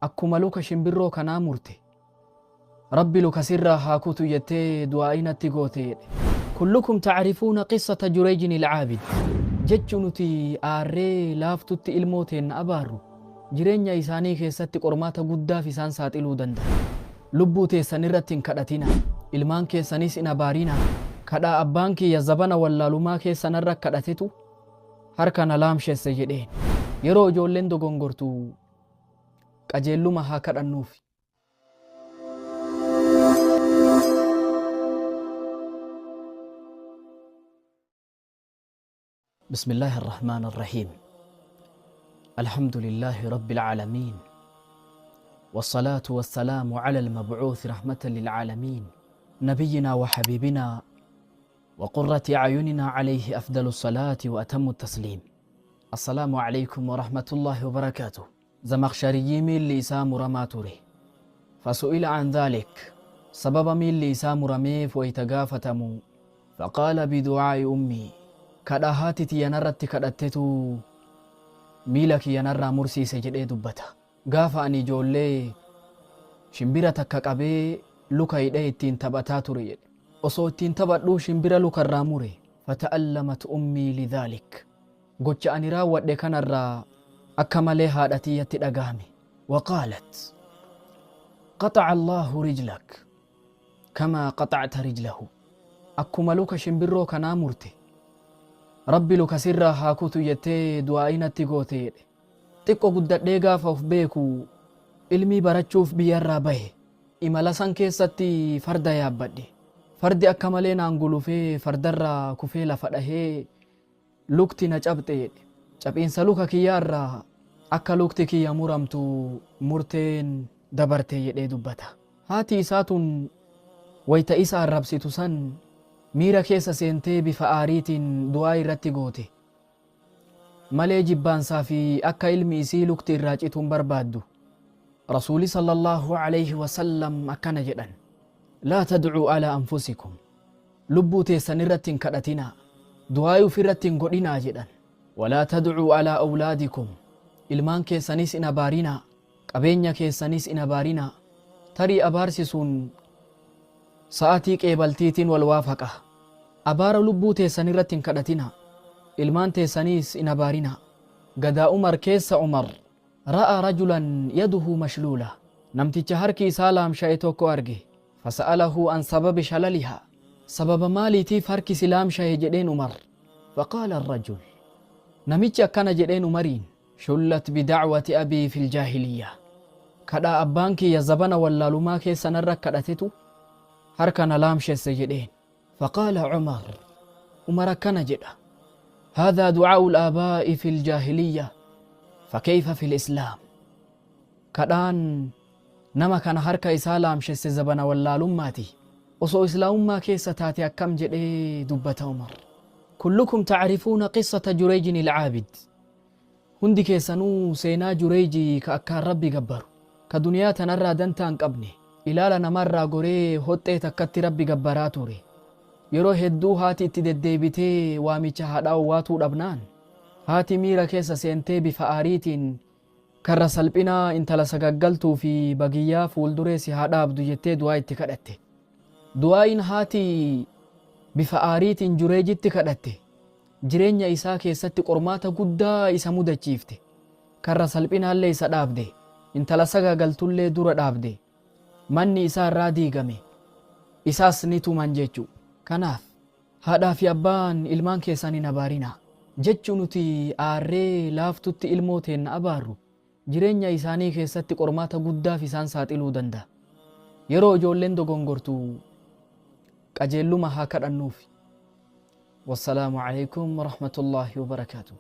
akkuma luka shimbirroo kanaa murte rabbi luka sirraa haa kutu jettee du'aa'inatti goote jedhe. kullukum ta'rifuuna qissata Jurayjin al-Caabid jechuu nuti aarree laaftutti ilmooteen abaarru jireenya isaanii keessatti qormaata guddaaf isaan saaxiluu danda'a. lubbuu teessan irratti hin kadhatina, ilmaan keessanis hin abaarina. kadhaa abbaan kiyya zabana wallaalumaa keessanarra kadhatetu harka na laamsheesse jedheen. yeroo ijoolleen dogongortu qajeelluma haa kadhannuuf. بسم الله الرحمن الرحيم. الحمد لله رب العالمين، والصلاة والسلام على المبعوث رحمة للعالمين نبينا وحبيبنا وقرة أعيننا عليه أفضل الصلاة وأتم التسليم. السلام عليكم ورحمة الله وبركاته. زمخشري من لإسام رماتوري فسئل عن ذلك سبب من لإسام رميف ويتقافتمو فقال بدعاء أمي kadhahaati tiyanarratti kadhattetu miila kiyyanarraa mursiise jedhee dubbata. gaafa ani ijoollee shimbira takka qabee luka hidhee ittiin taphataa ture jedhe. osoo ittiin taphadhuu shimbira lukarraa mure fata'allamat ummii lidhaalik gocha ani raawwadhe kanarraa akka malee haadha tiyyatti dhagahame. waqaalat qaxaca allaahu rijlak kamaa qaxacta rijlahu akkuma luka shimbirroo kanaa murte rabbi luka sirraa haa kutu jettee du'aa'inatti goote jedhe. xiqqoo guddadhee gaafa of beeku ilmii barachuuf biyyarraa bahe. imala san keessatti farda yaabbadhe. fardi akka malee naan gulufee fardarraa kufee lafa dhahee lukti na cabxe jedhe. cabbiinsa luka kiyyaarraa akka lukti kiyya muramtu murteen dabarte jedhee dubbata. haati isaatun wayta isa arrabsitu san miira keessa seentee bifa aariitiin du'aa irratti goote. malee jibbaansaa fi akka ilmi isii lukti irraa cituun barbaaddu. rasuuli sallallahu alayhi wasallam akkana jedhan: laa tadcuu alaa anfusikum lubbuu teessan irratti hin kadhatinaa, du'aa uf irratti hin godhinaa jedhan. walaa tadcuu alaa awlaadikum ilmaan keessanis hin abaarinaa, qabeenya keessanis hin abaarinaa. tarii abaarsisuun sa'atii qeebaltiitiin wal waafaqa. abaara lubbuu teessan irratti hin kadhatinaa, ilmaan teessaniis hin abaarinaa. gadaa umar keessa umar ra'a rajulan yaduhu mashluula namticha harki isaa laamsha'e tokko arge. fasa'alahu an sababi shalalihaa sababa maaliitiif harki si laamsha'e jedheen umar. faqaala arrajul namichi akkana jedheen umariin: shullat bidacwati abii fi ljaahiliyyaa kadhaa abbaan kiyya zabana wallaalumaa keessanarra kadhatetu harka na laamshesse jedheen. فقال عمر كان جدا: هذا دعاء الآباء في الجاهلية فكيف في الإسلام؟ كدان نما كان حركة إسلام شس زبنا ولا لماتي وصو إسلام ما كيسة تاتي أكم جدي دبة عمر. كلكم تعرفون قصة جريج العابد هندي كيسانو سينا جريجي كأكار ربي قبر كدنيا تنرى دنتان قبني إلالا نمرى قري هوتي تكتي ربي قبراتوري. yeroo hedduu haati itti deddeebitee waamicha haadhaa waatuu dhabnaan haati miira keessa seentee bifa aariitiin karra salphinaa intala sagaggaltuu fi bagiyyaa fuulduree si haadha abdu jettee du'aa itti kadhatte. du'aayin haati bifa aariitiin Jureejitti kadhatte jireenya isaa keessatti qormaata guddaa isa mudachiifte. karra salphinaallee isa dhaabde, intala sagaggaltullee dura dhaabde, manni isaa irraa diigame, isaas ni tuman jechuu. kanaaf haadhaa fi abbaan ilmaan keessan hin abaarinaa jechuu nuti aarree laaftutti ilmooteen abaarru jireenya isaanii keessatti qormaata guddaaf isaan saaxiluu danda'a. yeroo ijoolleen dogongortu qajeelluma haa kadhannuuf. wassalaamu alaykum warahmatullaahi wabarakaatuh.